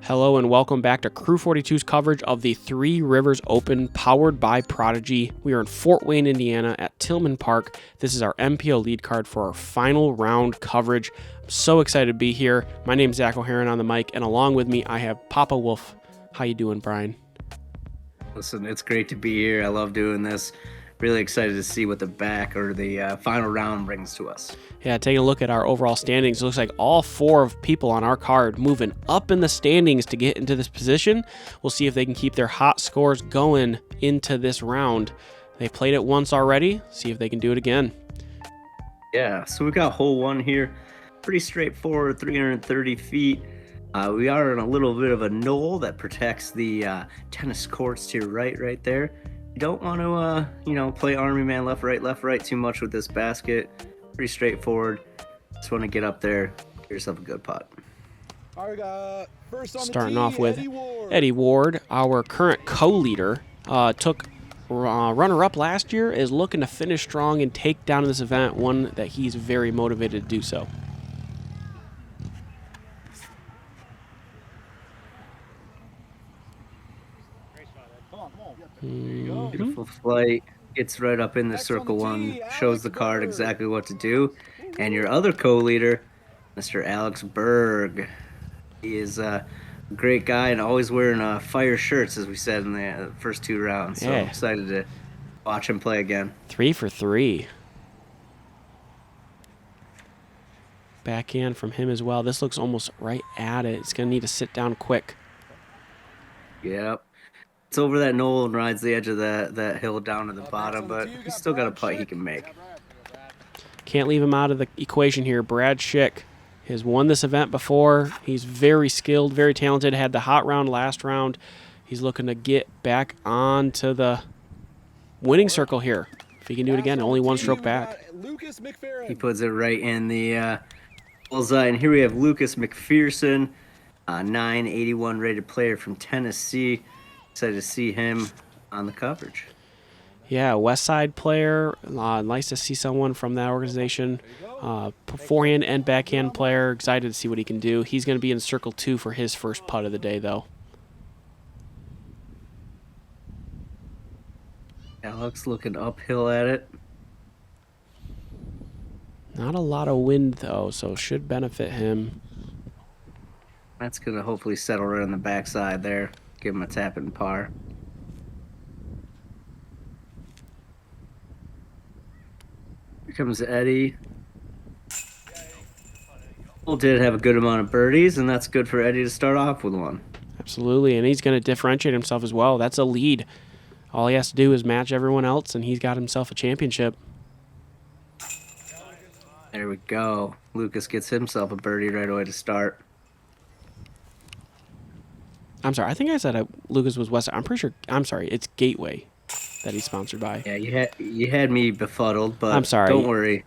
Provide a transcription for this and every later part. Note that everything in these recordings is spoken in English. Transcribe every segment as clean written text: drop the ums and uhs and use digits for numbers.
Hello and welcome back to Crew 42's coverage of the 3Rivers Open powered by Prodigy. We are in Fort Wayne, Indiana at Tillman Park. This is our MPO lead card for our final round coverage. I'm so excited to be here. My name's Zach O'Haron on the mic, and along with me I have Papa Wolf. How you doing, Brian? Listen, it's great to be here. I love doing this. Really excited to see what the final round brings to us. Yeah, taking a look at our overall standings, it looks like all four of people on our card moving up in the standings to get into this position. We'll see if they can keep their hot scores going into this round. They played it once already. See if they can do it again. Yeah, so we got hole one here. Pretty straightforward, 330 feet. We are in a little bit of a knoll that protects the tennis courts to your right there. You don't want to, play army man left, right too much with this basket. Pretty straightforward. Just want to get up there, get yourself a good putt. All right, first on Starting the tee, off with Ward. Eddie Ward, our current co-leader, took runner-up last year, is looking to finish strong and take down in this event, one that he's very motivated to do so. Beautiful flight. Gets right up in the circle one. Shows the card exactly what to do. And your other co-leader, Mr. Alex Berg. He is a great guy and always wearing fire shirts, as we said in the first two rounds. So I'm excited to watch him play again. 3 for 3. Backhand from him as well. This looks almost right at it. It's going to need to sit down quick. Yep. It's over that knoll and rides the edge of that hill down to the bottom, but he's still got a putt he can make. Can't leave him out of the equation here. Brad Schick has won this event before. He's very skilled, very talented, had the hot round last round. He's looking to get back onto the winning circle here. If he can do it again, only one stroke back. He puts it right in the bullseye, and here we have Lucas McPherson, a 981 rated player from Tennessee. Excited to see him on the coverage. Yeah, West Side player. Nice to see someone from that organization. Forehand and backhand player. Excited to see what he can do. He's going to be in circle 2 for his first putt of the day, though. Alex looking uphill at it. Not a lot of wind, though, so should benefit him. That's going to hopefully settle right on the backside there. Give him a tap and par. Here comes Eddie. Well, did have a good amount of birdies, and that's good for Eddie to start off with one. Absolutely, and he's going to differentiate himself as well. That's a lead. All he has to do is match everyone else, and he's got himself a championship. There we go. Lucas gets himself a birdie right away to start. I'm sorry, I think I said Lucas was West. I'm pretty sure. I'm sorry, it's Gateway that he's sponsored by. Yeah, you had me befuddled, but I'm sorry. Don't worry.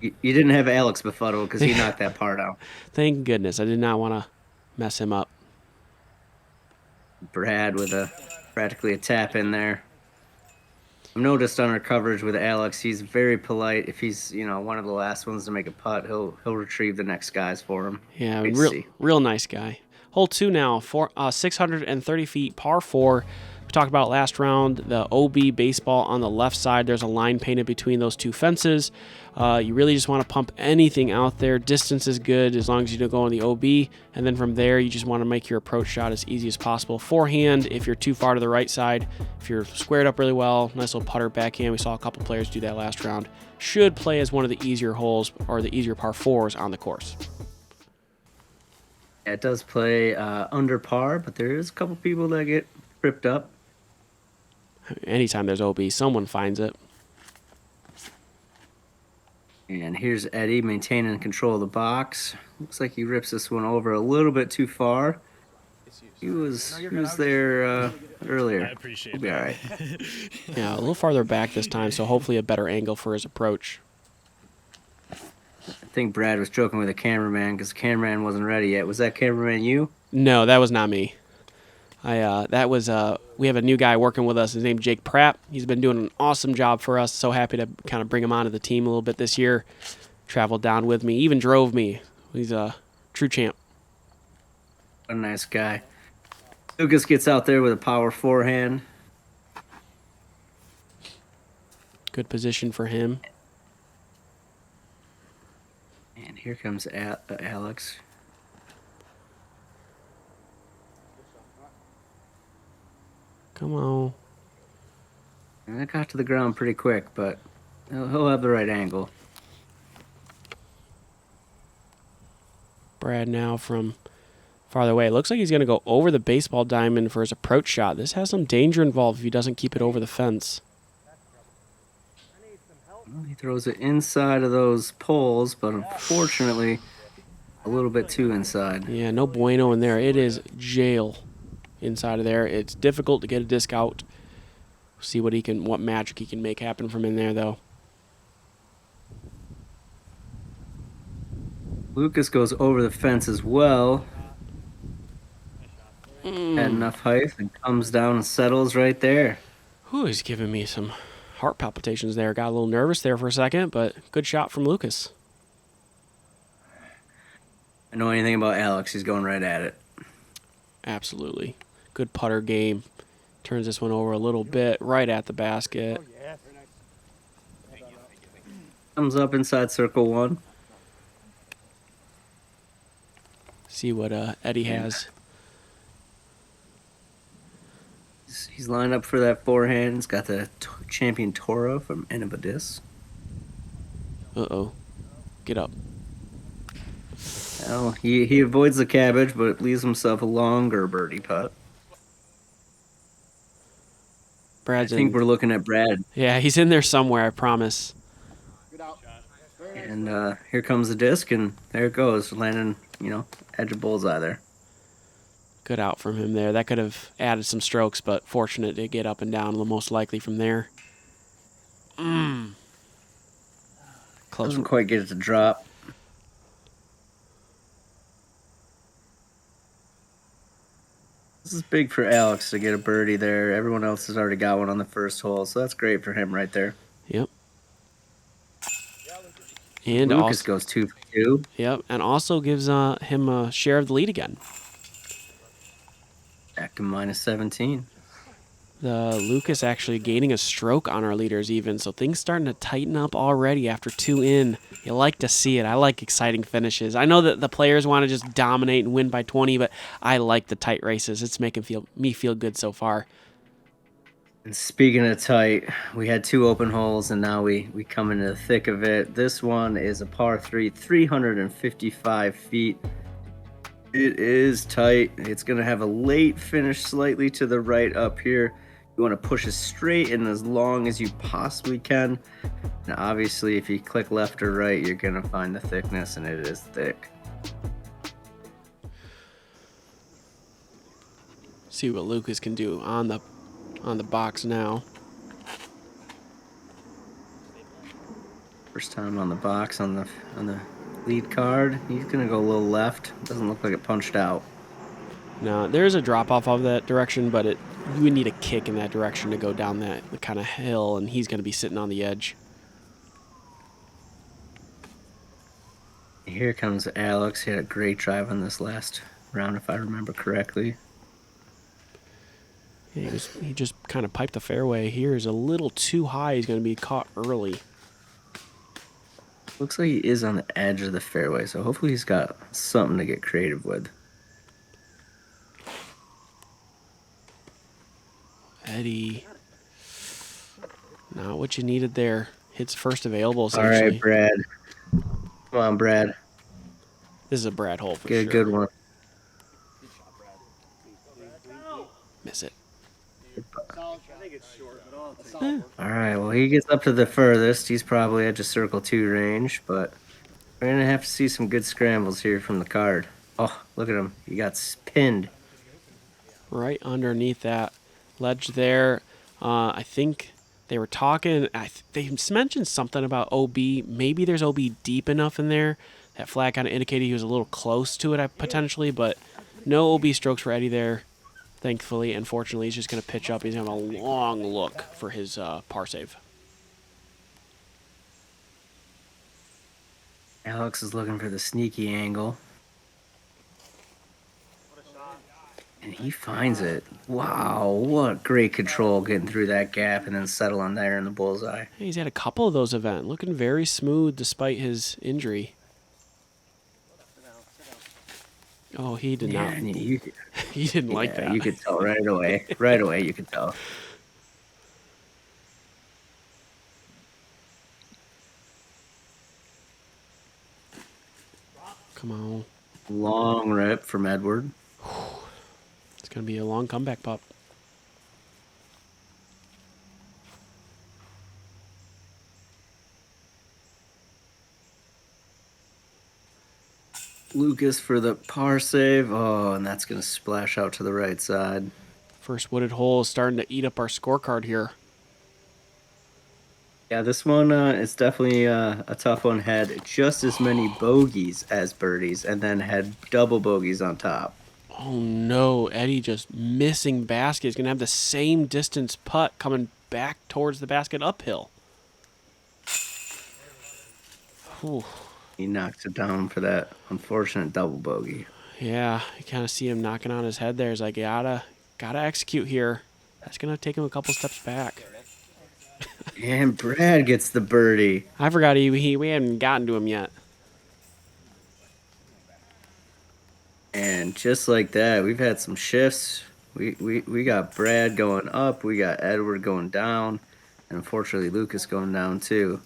You didn't have Alex befuddled because he knocked that part out. Thank goodness. I did not want to mess him up. Brad with practically a tap in there. I've noticed on our coverage with Alex, he's very polite. If he's one of the last ones to make a putt, he'll retrieve the next guys for him. Yeah, real nice guy. Hole 2 now, 630 feet, par 4. We talked about last round, the OB baseball on the left side. There's a line painted between those two fences. You really just want to pump anything out there. Distance is good as long as you don't go on the OB. And then from there, you just want to make your approach shot as easy as possible. Forehand, if you're too far to the right side. If you're squared up really well, nice little putter backhand. We saw a couple players do that last round. Should play as one of the easier holes or the easier par 4s on the course. It does play under par, but there is a couple people that get tripped up. Anytime there's OB, someone finds it. And here's Eddie maintaining control of the box. Looks like he rips this one over a little bit too far. He was there earlier. I appreciate it. He'll be all right. Yeah, a little farther back this time, so hopefully a better angle for his approach. I think Brad was joking with the cameraman because the cameraman wasn't ready yet. Was that cameraman you? No, that was not me. We have a new guy working with us. His name's Jake Pratt. He's been doing an awesome job for us. So happy to kind of bring him onto the team a little bit this year. Traveled down with me, even drove me. He's a true champ. What a nice guy. Lucas gets out there with a power forehand. Good position for him. And here comes Alex. Come on. And that got to the ground pretty quick, but he'll have the right angle. Brad now from farther away. It looks like he's going to go over the baseball diamond for his approach shot. This has some danger involved if he doesn't keep it over the fence. Well, he throws it inside of those poles, but unfortunately, a little bit too inside. Yeah, no bueno in there. It is jail inside of there. It's difficult to get a disc out. See what magic he can make happen from in there, though. Lucas goes over the fence as well. Had enough height and comes down and settles right there. Whew, he's giving me some heart palpitations there. Got a little nervous there for a second, but good shot from Lucas. I know anything about Alex, he's going right at it. Absolutely. Good putter game. Turns this one over a little bit, right at the basket. Comes up inside circle one. See what Eddie has. He's lined up for that forehand. He's got the champion Toro from Enibadis. Uh-oh. Get up. Well, he avoids the cabbage, but leaves himself a longer birdie putt. I think we're looking at Brad. Yeah, he's in there somewhere, I promise. And here comes the disc, and there it goes, landing, edge of bullseye there. Good out from him there. That could have added some strokes, but fortunate to get up and down, most likely from there. Close. Doesn't quite get it to drop. This is big for Alex to get a birdie there. Everyone else has already got one on the first hole, so that's great for him right there. Yep. And Lucas goes 2 for 2. Yep, and also gives him a share of the lead again. Back to minus 17. The Lucas actually gaining a stroke on our leaders even, so things starting to tighten up already after 2 in. You like to see it. I like exciting finishes. I know that the players want to just dominate and win by 20, but I like the tight races. It's making me feel good so far. And speaking of tight, we had 2 open holes, and now we come into the thick of it. This one is a par 3, 355 feet. It is tight. It's going to have a late finish slightly to the right up here. You want to push as straight and as long as you possibly can. And obviously, if you click left or right, you're going to find the thickness, and it is thick. See what Lucas can do on the box now. First time on the box on the lead card. He's going to go a little left. Doesn't look like it punched out. No, there's a drop off of that direction, but you would need a kick in that direction to go down that kind of hill, and he's going to be sitting on the edge. Here comes Alex. He had a great drive on this last round, if I remember correctly. Yeah, he just kind of piped the fairway. Here is a little too high. He's going to be caught early. Looks like he is on the edge of the fairway, so hopefully he's got something to get creative with. Eddie. Not what you needed there. Hits first available, essentially. All right, Brad. Come on, Brad. This is a Brad hole for sure. Good one. Miss it. All right, well, he gets up to the furthest. He's probably at just circle 2 range, but we're going to have to see some good scrambles here from the card. Oh, look at him. He got pinned. Right underneath that ledge there. I think they were talking. They mentioned something about OB. Maybe there's OB deep enough in there. That flag kind of indicated he was a little close to it potentially, but no OB strokes for Eddie there, thankfully. And fortunately, he's just going to pitch up. He's going to have a long look for his par save. Alex is looking for the sneaky angle. And he finds it. Wow, what great control getting through that gap and then settling there in the bullseye. He's had a couple of those events, looking very smooth despite his injury. Oh, he did not. And He didn't like that. You could tell right away. Right away, you could tell. Come on. Long rip from Edward. It's going to be a long comeback pup. Lucas for the par save. Oh, and that's going to splash out to the right side. First wooded hole is starting to eat up our scorecard here. Yeah, this one is definitely a tough one. Had just as many bogeys as birdies and then had double bogeys on top. Oh no, Eddie just missing basket. He's going to have the same distance putt coming back towards the basket uphill. Whew. He knocks it down for that unfortunate double bogey. Yeah, you kind of see him knocking on his head there. He's like, gotta execute here. That's going to take him a couple steps back. And Brad gets the birdie. I forgot we hadn't gotten to him yet. And just like that, we've had some shifts. We got Brad going up. We got Edward going down. And unfortunately, Lucas going down too.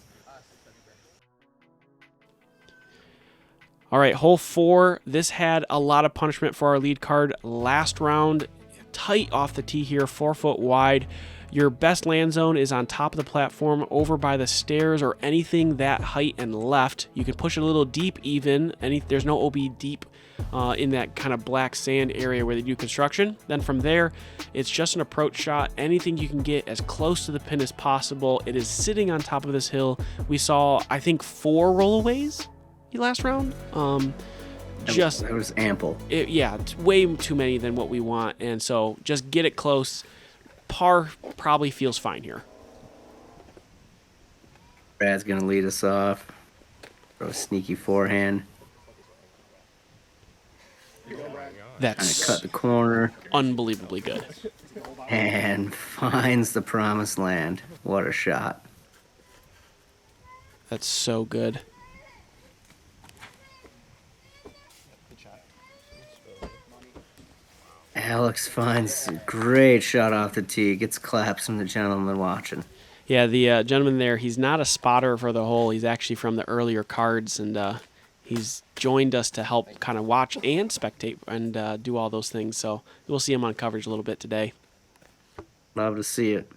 All right, hole 4. This had a lot of punishment for our lead card. Last round, tight off the tee here, 4 foot wide. Your best land zone is on top of the platform, over by the stairs, or anything that height and left. You can push it a little deep even. There's no OB deep in that kind of black sand area where they do construction. Then from there, it's just an approach shot. Anything you can get as close to the pin as possible. It is sitting on top of this hill. We saw, I think, 4 rollaways last round. It was ample. It's way too many than what we want, and so just get it close. Par probably feels fine here. Brad's gonna lead us off. Throw a sneaky forehand. That's cut the corner. Unbelievably good. And finds the promised land. What a shot. That's so good. Alex finds a great shot off the tee. Gets claps from the gentleman watching. Yeah, the gentleman there, he's not a spotter for the hole. He's actually from the earlier cards, and he's joined us to help kind of watch and spectate and do all those things. So we'll see him on coverage a little bit today. Love to see it.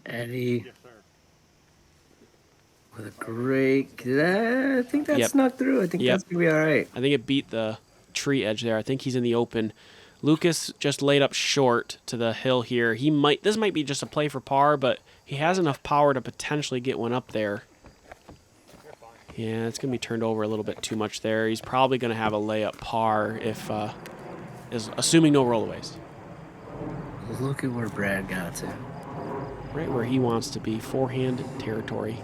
Eddie with a great... I think that snuck through. I think that's going to be all right. I think it beat the tree edge there. I think he's in the open. Lucas just laid up short to the hill here. This might be just a play for par, but he has enough power to potentially get one up there. Yeah, it's going to be turned over a little bit too much there. He's probably going to have a layup par if assuming no rollaways. Look at where Brad got to. Right where he wants to be, forehand territory.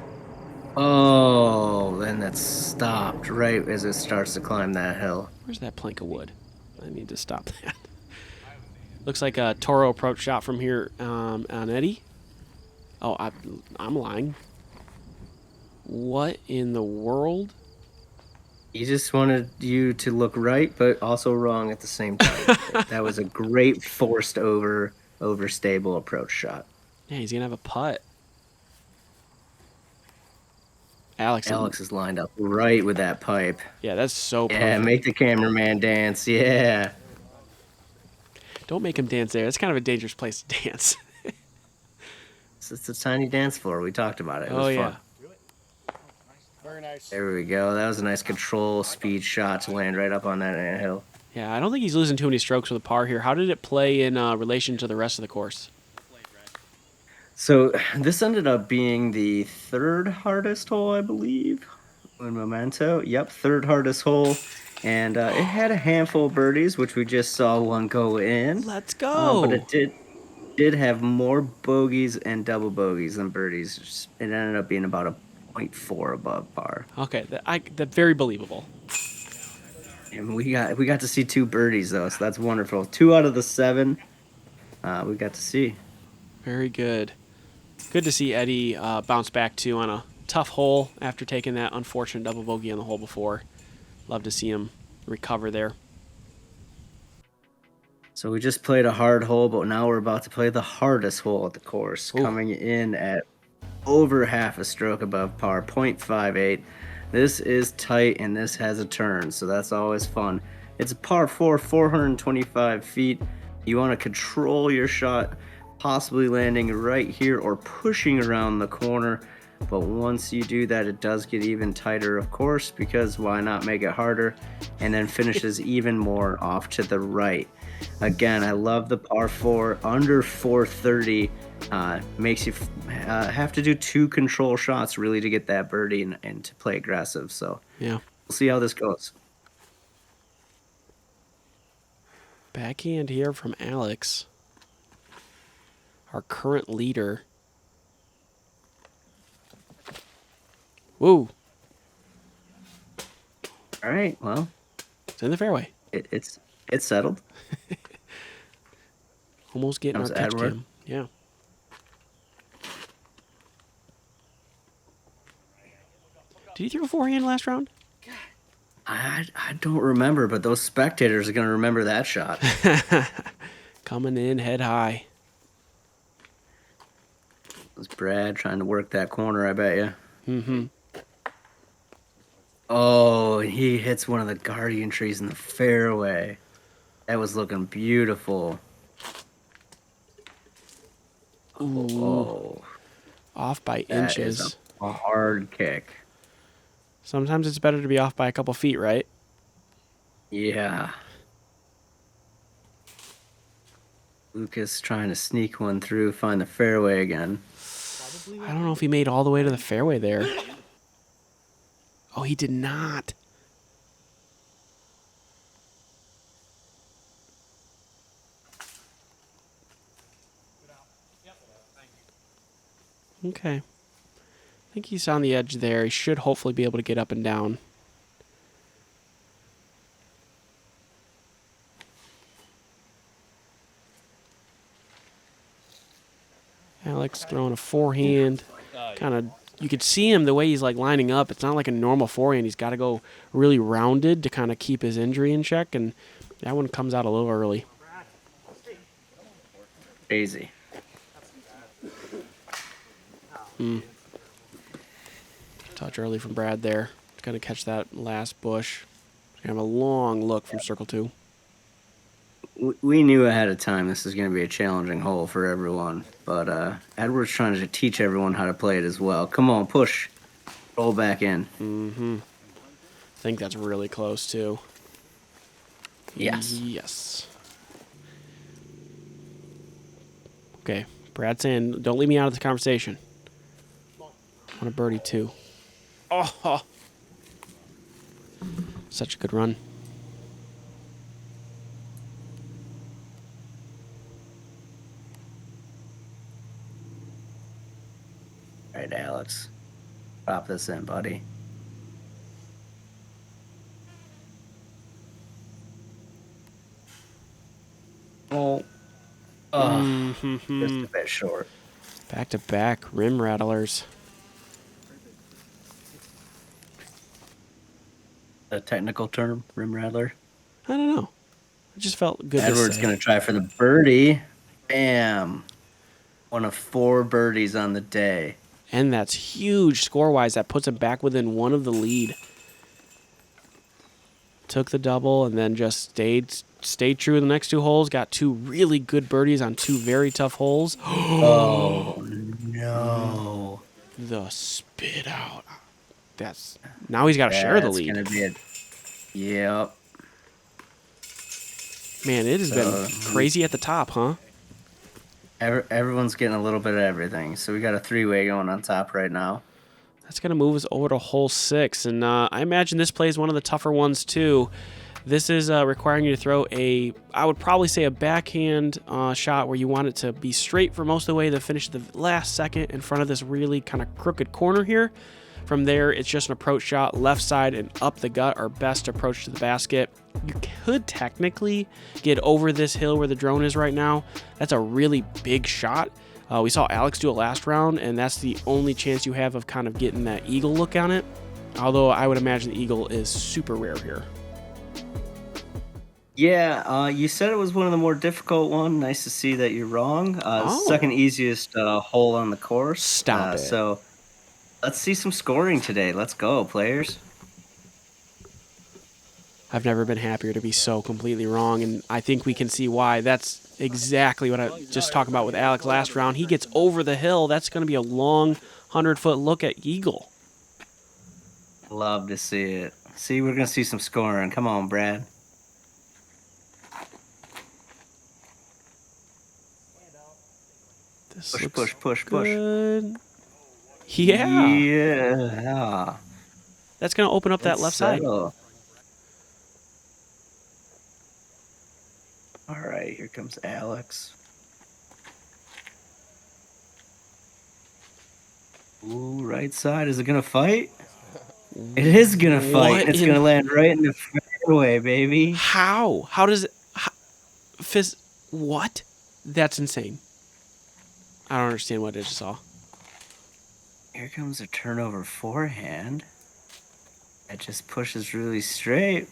Oh, then that stopped right as it starts to climb that hill. Where's that plank of wood? I need to stop that. Looks like a Toro approach shot from here on Eddie. Oh, I'm lying. What in the world? He just wanted you to look right, but also wrong at the same time. That was a great forced overstable approach shot. Yeah, he's going to have a putt. Alex is lined up right with that pipe. Yeah, that's so perfect. Yeah, make the cameraman dance. Yeah. Don't make him dance there. That's kind of a dangerous place to dance. It's a tiny dance floor. We talked about it. It was fun. Very nice. There we go. That was a nice control speed shot to land right up on that anthill. Yeah, I don't think he's losing too many strokes with a par here. How did it play in relation to the rest of the course? So this ended up being the third hardest hole, I believe, in Memento. Yep, third hardest hole. And it had a handful of birdies, which we just saw one go in. Let's go. But it did have more bogeys and double bogeys than birdies. It ended up being about a 0.4 above par. Okay, that's very believable. And we got to see 2 birdies though, so that's wonderful. 2 out of the 7 we got to see. Very good. Good to see Eddie bounce back too on a tough hole after taking that unfortunate double bogey on the hole before. Love to see him recover there. So we just played a hard hole, but now we're about to play the hardest hole at the course, Ooh. coming in at over half a stroke above par, 0.58. This is tight, and this has a turn, so that's always fun. It's a par 4, 425 feet. You want to control your shot, possibly landing right here or pushing around the corner. But once you do that, it does get even tighter, of course, because why not make it harder? And then finishes even more off to the right. Again, I love the par 4 under 430. Makes you have to do 2 control shots really to get that birdie and to play aggressive. So Yeah. we'll see how this goes. Backhand here from Alex, our current leader. Woo. All right, well, It's in the fairway. it's settled. Almost getting Comes our catch Edward. cam. Yeah. Did he throw a forehand last round? I don't remember, but those spectators are going to remember that shot. Coming in head high. It was Brad trying to work that corner, I bet you. Mm-hmm. Oh, he hits one of the guardian trees in the fairway. That was looking beautiful. Ooh. Oh, Off by that inches. is a hard kick. Sometimes it's better to be off by a couple feet, right? Yeah. Lucas trying to sneak one through, find the fairway again. I don't know if he made all the way to the fairway there. Oh, he did not. Okay. I think he's on the edge there. He should hopefully be able to get up and down. Alex throwing a forehand. Kind of, you could see him the way he's like lining up. It's not like a normal forehand. He's got to go really rounded to kind of keep his injury in check, and that one comes out a little early. Crazy. Touch early from Brad there. Going to catch that last bush. Gonna have a long look from circle 2. We knew ahead of time this is going to be a challenging hole for everyone, but Edward's trying to teach everyone how to play it as well. Come on, push. Roll back in. Mm-hmm. I think that's really close, too. Yes. Yes. Okay. Brad saying, don't leave me out of the conversation. I want a birdie, too. Oh! Such a good run. All right, Alex. Drop this in, buddy. Oh. Just a bit short. Back-to-back rim rattlers. A technical term, rim rattler. I don't know. It just felt good Edward's to say. going to try for the birdie. Bam. One of 4 birdies on the day. And that's huge score-wise. That puts him back within 1 of the lead. Took the double and then just stayed true in the next 2 holes. Got 2 really good birdies on 2 very tough holes. Oh, no. The spit out. Now he's got to share the lead. That's going to be Yep. Man, it has been crazy at the top, huh? Everyone's getting a little bit of everything. So we got a 3-way going on top right now. That's going to move us over to hole 6. And I imagine this play is one of the tougher ones, too. This is requiring you to throw I would probably say a backhand shot where you want it to be straight for most of the way to finish the last second in front of this really kind of crooked corner here. From there, it's just an approach shot, left side and up the gut, our best approach to the basket. you could technically get over this hill where the drone is right now. That's a really big shot. We saw Alex do it last round, and that's the only chance you have of kind of getting that eagle look on it. Although I would imagine the eagle is super rare here. Yeah, you said it was one of the more difficult one. Nice to see that you're wrong. Second easiest hole on the course. Stop it. So let's see some scoring today. Let's go, players. I've never been happier to be so completely wrong, and I think we can see why. That's exactly what I just talked about with Alex last round. He gets over the hill. That's going to be a long 100-foot look at eagle. Love to see it. See, we're going to see some scoring. Come on, Brad. This Push. good. Yeah. Yeah. That's going to open up that left side. All right, here comes Alex. Ooh, right side. Is it going to fight? It is going to fight. It's going to land right in the fairway, baby. How? How does it... What? That's insane. I don't understand what I just saw. Here comes a turnover forehand. It just pushes really straight.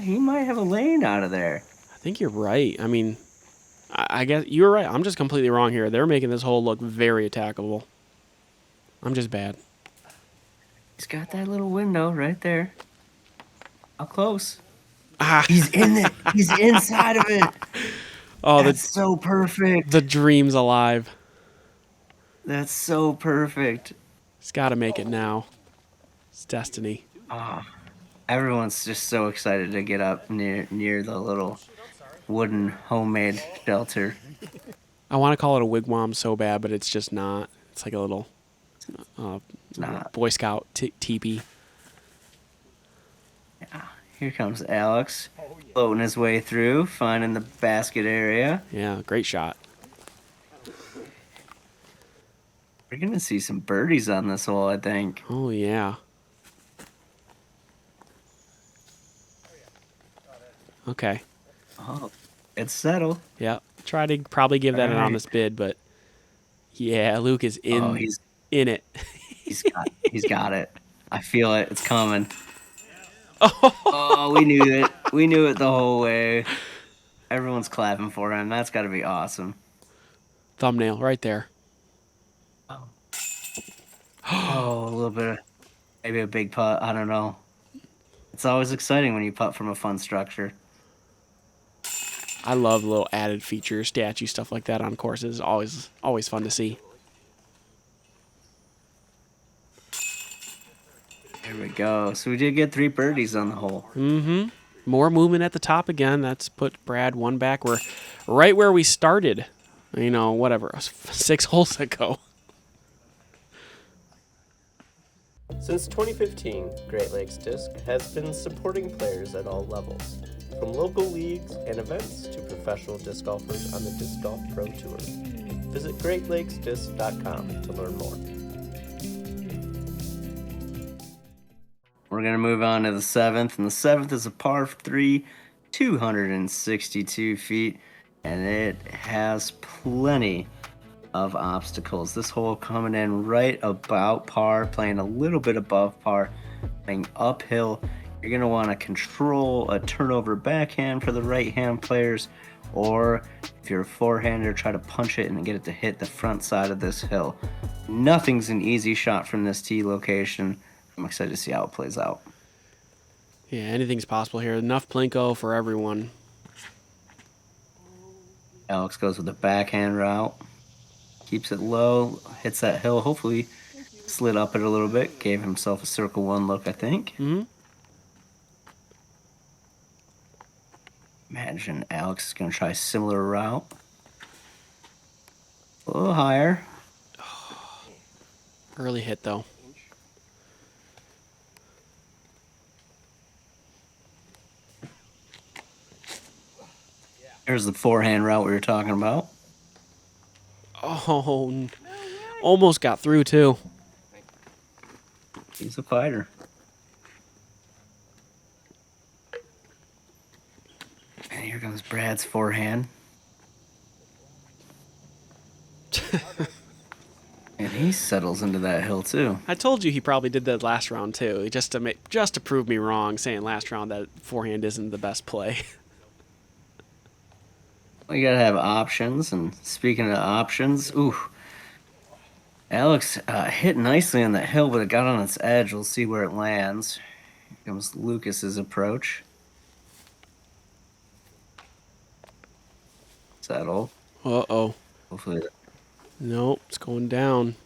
He might have a lane out of there. I think you're right. I mean, I guess you're right. I'm just completely wrong here. They're making this hole look very attackable. I'm just bad. He's got that little window right there. How close? Ah. He's in it. He's inside of it. Oh, that's so perfect. The dream's alive. That's so perfect. He's got to make it now. It's destiny. Everyone's just so excited to get up near the little wooden homemade shelter. I want to call it a wigwam so bad, but it's just not. It's like a little Boy Scout teepee. Yeah. Here comes Alex, floating his way through, finding the basket area. Yeah, great shot. We're going to see some birdies on this hole, I think. Oh, yeah. Okay. Oh, it's settled. Yeah. Try to probably give that an honest bid, but yeah, Luke is in it. He's got it. I feel it. It's coming. Oh, we knew it. We knew it the whole way. Everyone's clapping for him. That's got to be awesome. Thumbnail right there. Oh, a little bit of maybe a big putt. I don't know. It's always exciting when you putt from a fun structure. I love little added features, statue stuff like that on courses. Always fun to see. There we go. So we did get 3 birdies on the hole. Mm-hmm. More movement at the top again. That's put Brad one back. We're right where we started. 6 holes ago. Since 2015, Great Lakes Disc has been supporting players at all levels, from local leagues and events to professional disc golfers on the Disc Golf Pro Tour. Visit GreatLakesDisc.com to learn more. We're going to move on to the 7th, and the 7th is a par 3, 262 feet, and it has plenty of obstacles. This hole coming in right about par, playing a little bit above par, playing uphill. You're going to want to control a turnover backhand for the right-hand players, or if you're a forehander, try to punch it and get it to hit the front side of this hill. Nothing's an easy shot from this tee location. I'm excited to see how it plays out. Yeah, anything's possible here. Enough plinko for everyone. Alex goes with the backhand route. Keeps it low, hits that hill. Hopefully slid up it a little bit. Gave himself a circle 1 look, I think. Mm-hmm. Imagine Alex is going to try a similar route. A little higher. Early hit, though. There's the forehand route we were talking about. Oh, almost got through, too. He's a fighter. There's Brad's forehand. And he settles into that hill too. I told you he probably did that last round too, just to prove me wrong, saying last round that forehand isn't the best play. We gotta have options, and speaking of options, ooh, Alex hit nicely on that hill, but it got on its edge. We'll see where it lands. Here comes Lucas's approach. Settle. Uh-oh. Hopefully. Nope, it's going down.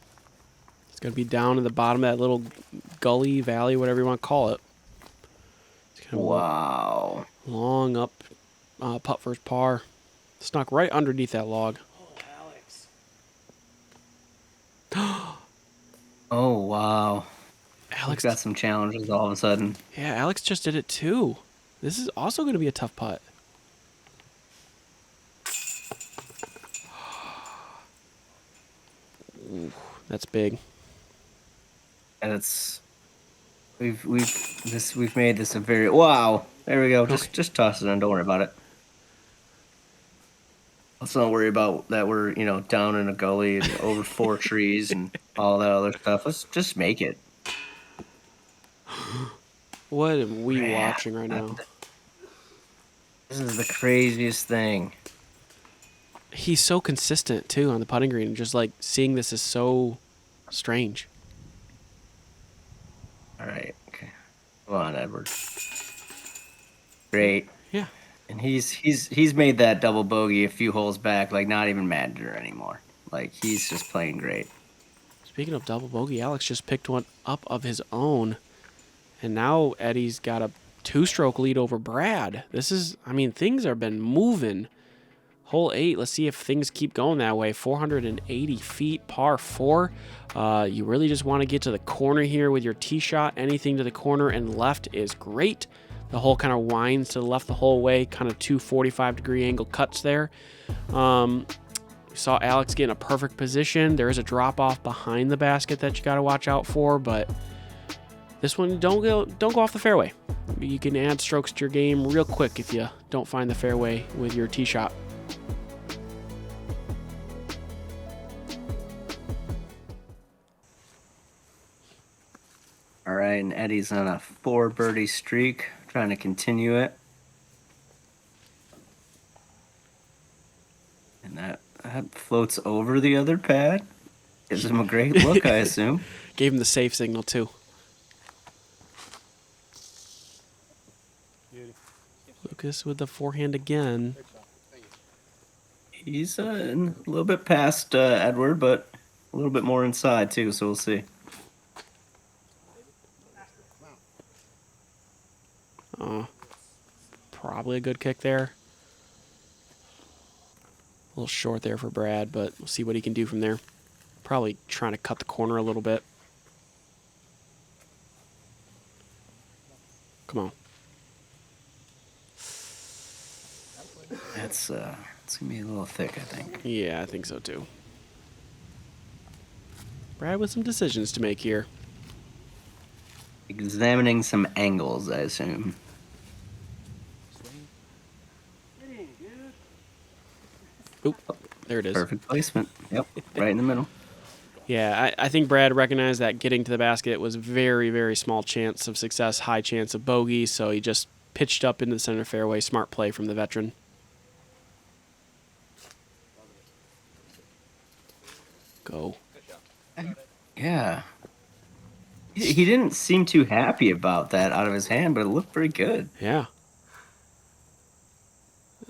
It's going to be down in the bottom of that little gully, valley, whatever you want to call it. It's kind of Wow. long up putt first par. Snuck right underneath that log. Oh, wow. Alex We've got some challenges all of a sudden. Yeah, Alex just did it too. This is also going to be a tough putt. Ooh, that's big. And it's we've made this a very wow. There we go. Just toss it in. Don't worry about it. Let's not worry about that we're down in a gully and over 4 trees and all that other stuff. Let's just make it. What am we watching right now? This is the craziest thing. He's so consistent too on the putting green. Just like seeing this is so strange. All right. Okay. Come on, Edward. Great. Yeah. And he's made that double bogey a few holes back, like not even manager anymore. Like he's just playing great. Speaking of double bogey, Alex just picked one up of his own. And now Eddie's got a 2-stroke lead over Brad. Things have been moving. Hole 8, let's see if things keep going that way. 480 feet, par 4. You really just want to get to the corner here with your tee shot. Anything to the corner and left is great. The hole kind of winds to the left the whole way, kind of 2 45-degree angle cuts there. We saw Alex get in a perfect position. There is a drop-off behind the basket that you got to watch out for, but this one, don't go off the fairway. You can add strokes to your game real quick if you don't find the fairway with your tee shot. All right, and Eddie's on a 4 birdie streak, trying to continue it. And that floats over the other pad. Gives him a great look, I assume. Gave him the safe signal too. Lucas with the forehand again. He's a little bit past Edward, but a little bit more inside too, so we'll see. Probably a good kick there. A little short there for Brad, but we'll see what he can do from there. Probably trying to cut the corner a little bit. Come on. It's gonna be a little thick, I think. Yeah, I think so too. Brad with some decisions to make here. Examining some angles, I assume. Oop, there it is. Perfect placement. Yep, right in the middle. Yeah, I think Brad recognized that getting to the basket was very, very small chance of success, high chance of bogey, so he just pitched up into the center fairway. Smart play from the veteran. Go. Yeah. He didn't seem too happy about that out of his hand, but it looked pretty good. Yeah.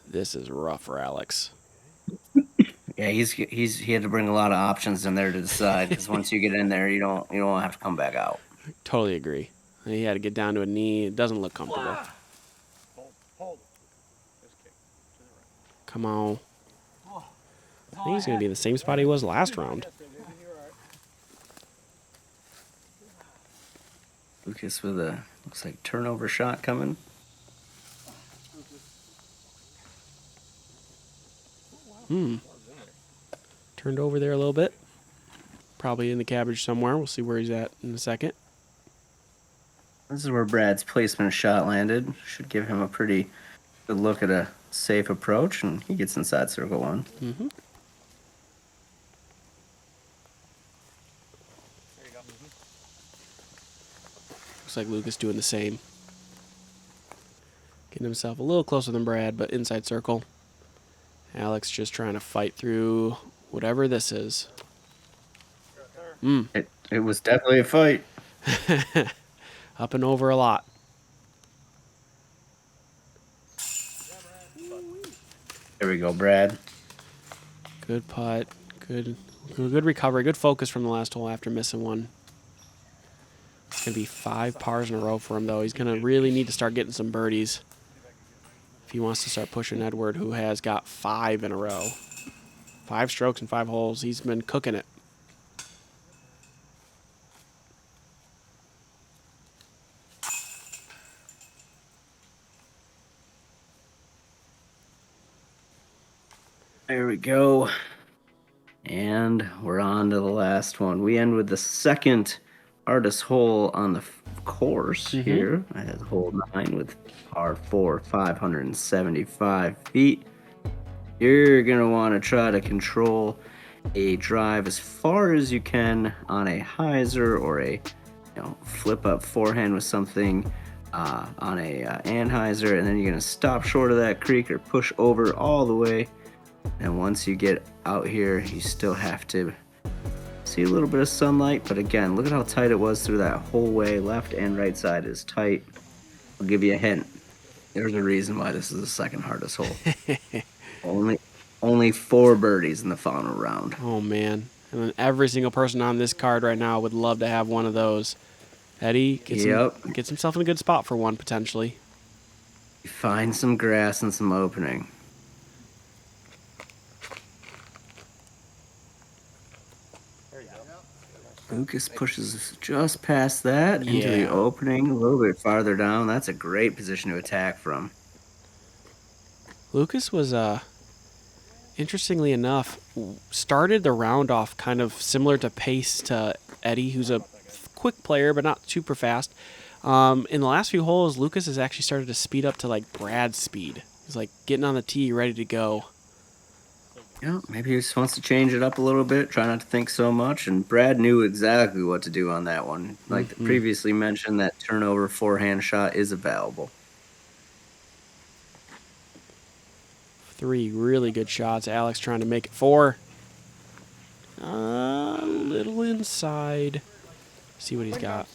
This is rough for Alex. Yeah, he had to bring a lot of options in there to decide, because once you get in there, you don't have to come back out. Totally agree. He had to get down to a knee. It doesn't look comfortable. Hold. Come on. I think he's going to be in the same spot he was last round. Lucas with a, looks like, turnover shot coming. Turned over there a little bit. Probably in the cabbage somewhere. We'll see where he's at in a second. This is where Brad's placement shot landed. Should give him a pretty good look at a safe approach, and he gets inside circle one. Mm-hmm. Looks like Lucas doing the same. Getting himself a little closer than Brad, but inside circle. Alex just trying to fight through whatever this is. It was definitely a fight. Up and over a lot. There we go, Brad. Good putt. Good recovery. Good focus from the last hole after missing one. It's going to be 5 pars in a row for him, though. He's going to really need to start getting some birdies if he wants to start pushing Edward, who has got 5 in a row. 5 strokes and 5 holes. He's been cooking it. There we go. And we're on to the last one. We end with the second hardest hole on the course here. I had hole 9 with par 4, 575 feet. You're going to want to try to control a drive as far as you can on a hyzer or a flip up forehand with something on a anhyzer, and then you're going to stop short of that creek or push over all the way. And once you get out here, you still have to see a little bit of sunlight. But again, look at how tight it was through that whole way. Left and right side is tight. I'll give you a hint. There's a reason why this is the second hardest hole. Only 4 birdies in the final round. Oh, man. And then every single person on this card right now would love to have one of those. Eddie gets himself in a good spot for one, potentially. Find some grass and some opening. Lucas pushes just past that into the opening, a little bit farther down. That's a great position to attack from. Lucas was, interestingly enough, started the round off kind of similar to pace to Eddie, who's a quick player but not super fast. In the last few holes, Lucas has actually started to speed up to like Brad's speed. He's like getting on the tee, ready to go. Yeah, maybe he just wants to change it up a little bit, try not to think so much. And Brad knew exactly what to do on that one. Like previously mentioned, that turnover forehand shot is available. 3 really good shots. Alex trying to make it 4. A little inside. See what he's got.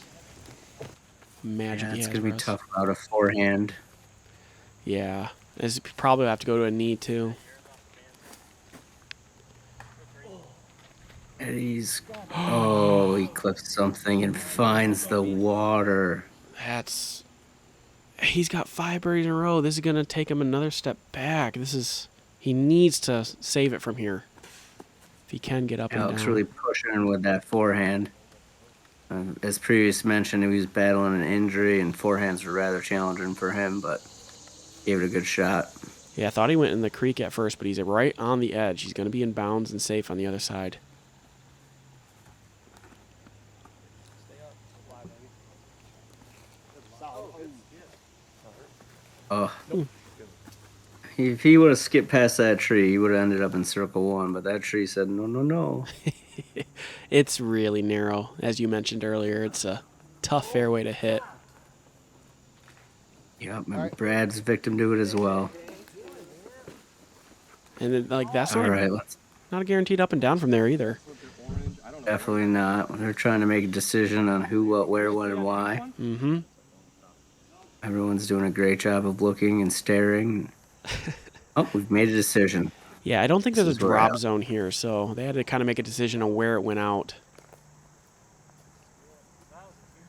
Magic. Yeah, it's going to be tough out of forehand. Yeah. This probably have to go to a knee, too. Eddie's. He clips something and finds the water. He's got 5 birdies in a row. This is going to take him another step back. He needs to save it from here. If he can get up and down. Alex really pushing with that forehand. As previously mentioned, he was battling an injury, and forehands were rather challenging for him, but gave it a good shot. Yeah, I thought he went in the creek at first, but he's right on the edge. He's going to be in bounds and safe on the other side. If he would have skipped past that tree, he would have ended up in circle 1, but that tree said, no. It's really narrow. As you mentioned earlier, it's a tough fairway to hit. Yep, and Brad's victim to it as well. And then, that's not a guaranteed up and down from there either. Definitely not. They're trying to make a decision on who, what, where, when, and why. Mm-hmm. Everyone's doing a great job of looking and staring. We've made a decision. Yeah, I don't think there's a drop zone here, so they had to kind of make a decision on where it went out.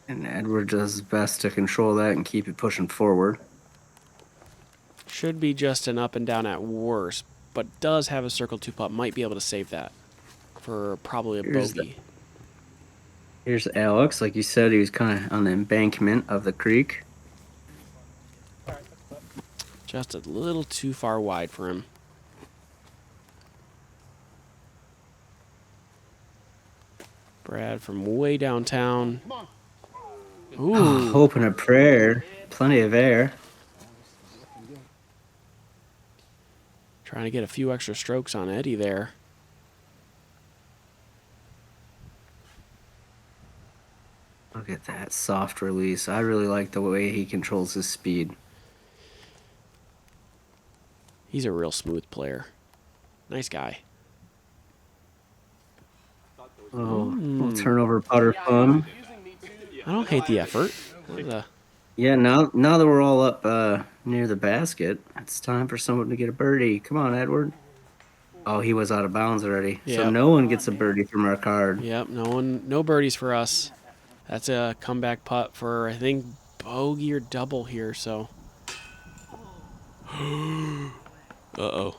And Edward does his best to control that and keep it pushing forward. Should be just an up and down at worst, but does have a circle 2 putt. Might be able to save that for probably a bogey. Here's Alex. Like you said, he was kind of on the embankment of the creek. Just a little too far wide for him. Brad from way downtown. Ooh. Hope and a prayer. Plenty of air. Trying to get a few extra strokes on Eddie there. Look at that soft release. I really like the way he controls his speed. He's a real smooth player. Nice guy. Oh, little turnover putter fun. I don't hate the effort. Yeah, now that we're all up near the basket, it's time for someone to get a birdie. Come on, Edward. Oh, he was out of bounds already. So Yep. no one gets a birdie from our card. Yep, no birdies for us. That's a comeback putt for, I think, bogey or double here, so. Uh-oh.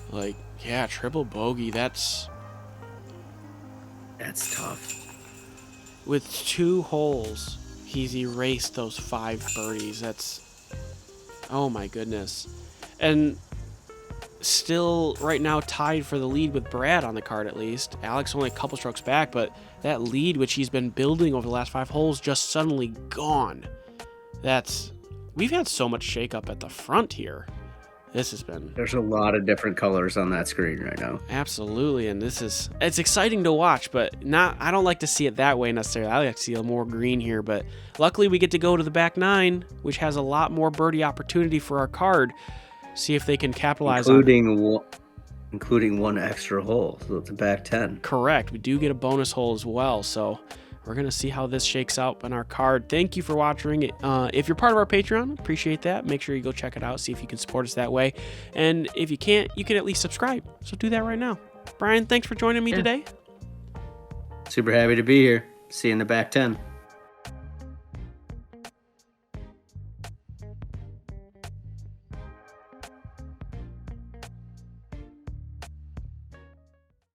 Like, yeah, triple bogey, that's tough. with 2 holes, he's erased those 5 birdies. That's, oh my goodness. And still right now tied for the lead with Brad on the card at least. Alex only a couple strokes back, but that lead which he's been building over the last 5 holes just suddenly gone. We've had so much shakeup at the front here. This has been... There's a lot of different colors on that screen right now. Absolutely, and it's exciting to watch, but I don't like to see it that way necessarily. I like to see a more green here, but luckily we get to go to the back 9, which has a lot more birdie opportunity for our card. See if they can capitalize including 1 extra hole, so it's a back 10. Correct. We do get a bonus hole as well, so we're going to see how this shakes out on our card. Thank you for watching it. If you're part of our Patreon, appreciate that. Make sure you go check it out, see if you can support us that way. And if you can't, you can at least subscribe. So do that right now. Brian, thanks for joining me today. Super happy to be here. See you in the back 10.